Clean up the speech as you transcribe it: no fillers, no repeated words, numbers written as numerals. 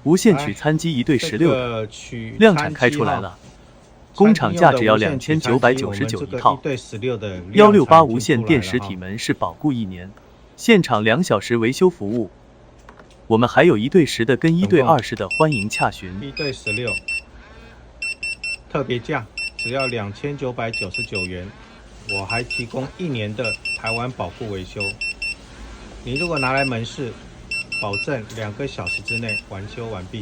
无线取餐机一对16的，量产开出来了，工厂价只要2999一套。168无线电实体门是保固1年，现场2小时维修服务。我们还有1对10的跟1对20的，欢迎洽询。1对16，特别价只要2999元，我还提供1年的台湾保固维修。你如果拿来门市，保证2个小时之内完修完毕。